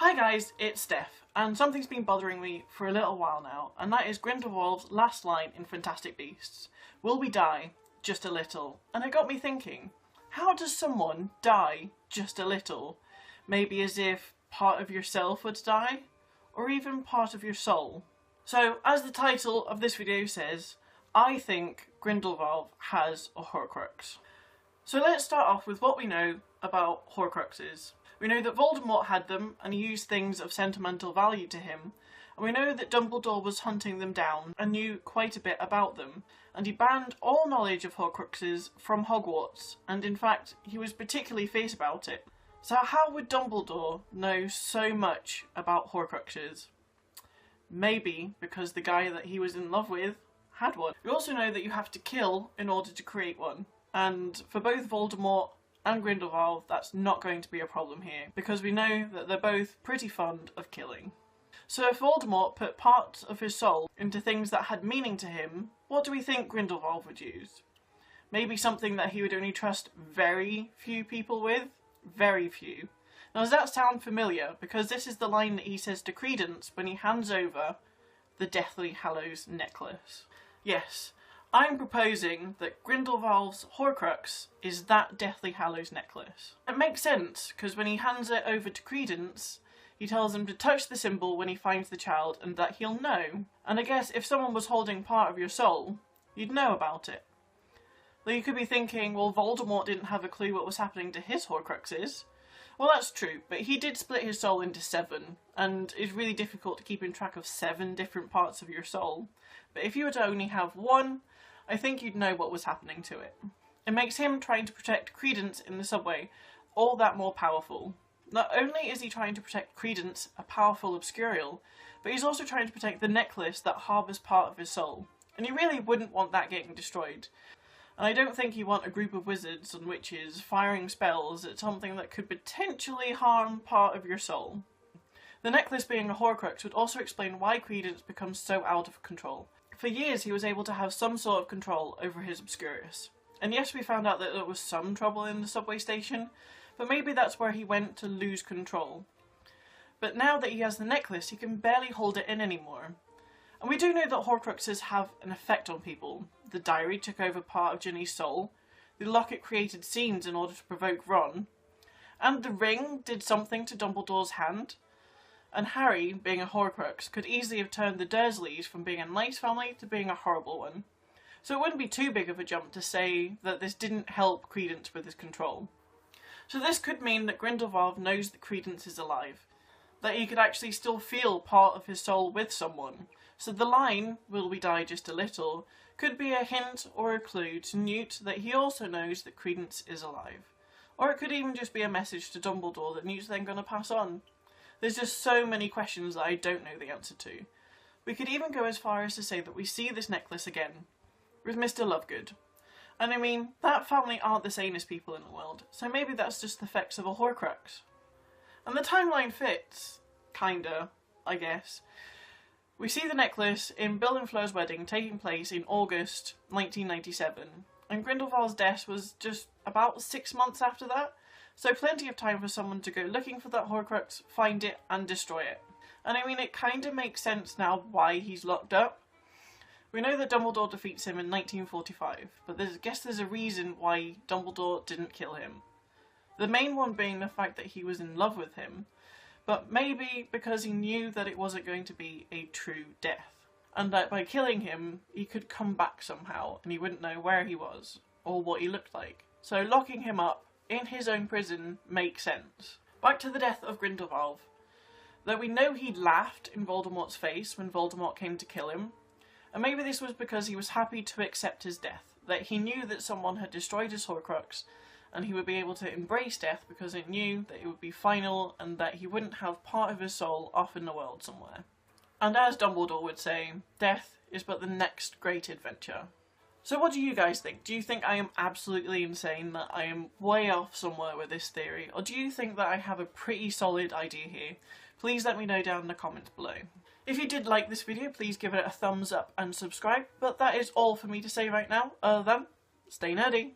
Hi guys, it's Steph, and something's been bothering me for a little while now, and that is Grindelwald's last line in Fantastic Beasts. Will we die just a little? And it got me thinking, how does someone die just a little? Maybe as if part of yourself would die? Or even part of your soul? So, as the title of this video says, I think Grindelwald has a Horcrux. So let's start off with what we know about Horcruxes. We know that Voldemort had them, and he used things of sentimental value to him, and we know that Dumbledore was hunting them down and knew quite a bit about them, and he banned all knowledge of Horcruxes from Hogwarts, and in fact he was particularly fierce about it. So how would Dumbledore know so much about Horcruxes? Maybe because the guy that he was in love with had one. We also know that you have to kill in order to create one, and for both Voldemort and Grindelwald, that's not going to be a problem here, because we know that they're both pretty fond of killing. So if Voldemort put parts of his soul into things that had meaning to him, what do we think Grindelwald would use? Maybe something that he would only trust very few people with? Very few. Now does that sound familiar? Because this is the line that he says to Credence when he hands over the Deathly Hallows necklace. Yes. I'm proposing that Grindelwald's Horcrux is that Deathly Hallows necklace. It makes sense, because when he hands it over to Credence, he tells him to touch the symbol when he finds the child and that he'll know. And I guess if someone was holding part of your soul, you'd know about it. Though you could be thinking, well, Voldemort didn't have a clue what was happening to his Horcruxes. Well, that's true, but he did split his soul into 7, and it's really difficult to keep in track of 7 different parts of your soul. But if you were to only have one, I think you'd know what was happening to it. It makes him trying to protect Credence in the subway all that more powerful. Not only is he trying to protect Credence, a powerful Obscurial, but he's also trying to protect the necklace that harbours part of his soul. And he really wouldn't want that getting destroyed. And I don't think he'd want a group of wizards and witches firing spells at something that could potentially harm part of your soul. The necklace being a Horcrux would also explain why Credence becomes so out of control. For years he was able to have some sort of control over his Obscurious. And yes, we found out that there was some trouble in the subway station, but maybe that's where he went to lose control. But now that he has the necklace, he can barely hold it in anymore. And we do know that Horcruxes have an effect on people. The diary took over part of Ginny's soul, the locket created scenes in order to provoke Ron, and the ring did something to Dumbledore's hand. And Harry, being a Horcrux, could easily have turned the Dursleys from being a nice family to being a horrible one. So it wouldn't be too big of a jump to say that this didn't help Credence with his control. So this could mean that Grindelwald knows that Credence is alive, that he could actually still feel part of his soul with someone. So the line, "Will we die just a little," could be a hint or a clue to Newt that he also knows that Credence is alive. Or it could even just be a message to Dumbledore that Newt's then going to pass on. There's just so many questions that I don't know the answer to. We could even go as far as to say that we see this necklace again, with Mr. Lovegood. And I mean, that family aren't the sanest people in the world, so maybe that's just the effects of a Horcrux. And the timeline fits, kinda, I guess. We see the necklace in Bill and Fleur's wedding taking place in August 1997, and Grindelwald's death was just about 6 months after that. So plenty of time for someone to go looking for that Horcrux, find it and destroy it. And I mean, it kind of makes sense now why he's locked up. We know that Dumbledore defeats him in 1945, but I guess there's a reason why Dumbledore didn't kill him. The main one being the fact that he was in love with him, but maybe because he knew that it wasn't going to be a true death. And that by killing him, he could come back somehow and he wouldn't know where he was or what he looked like. So locking him up in his own prison makes sense. Back to the death of Grindelwald. Though we know he laughed in Voldemort's face when Voldemort came to kill him, and maybe this was because he was happy to accept his death, that he knew that someone had destroyed his Horcrux, and he would be able to embrace death because it knew that it would be final and that he wouldn't have part of his soul off in the world somewhere. And as Dumbledore would say, death is but the next great adventure. So what do you guys think? Do you think I am absolutely insane, that I am way off somewhere with this theory? Or do you think that I have a pretty solid idea here? Please let me know down in the comments below. If you did like this video, please give it a thumbs up and subscribe. But that is all for me to say right now, other than stay nerdy.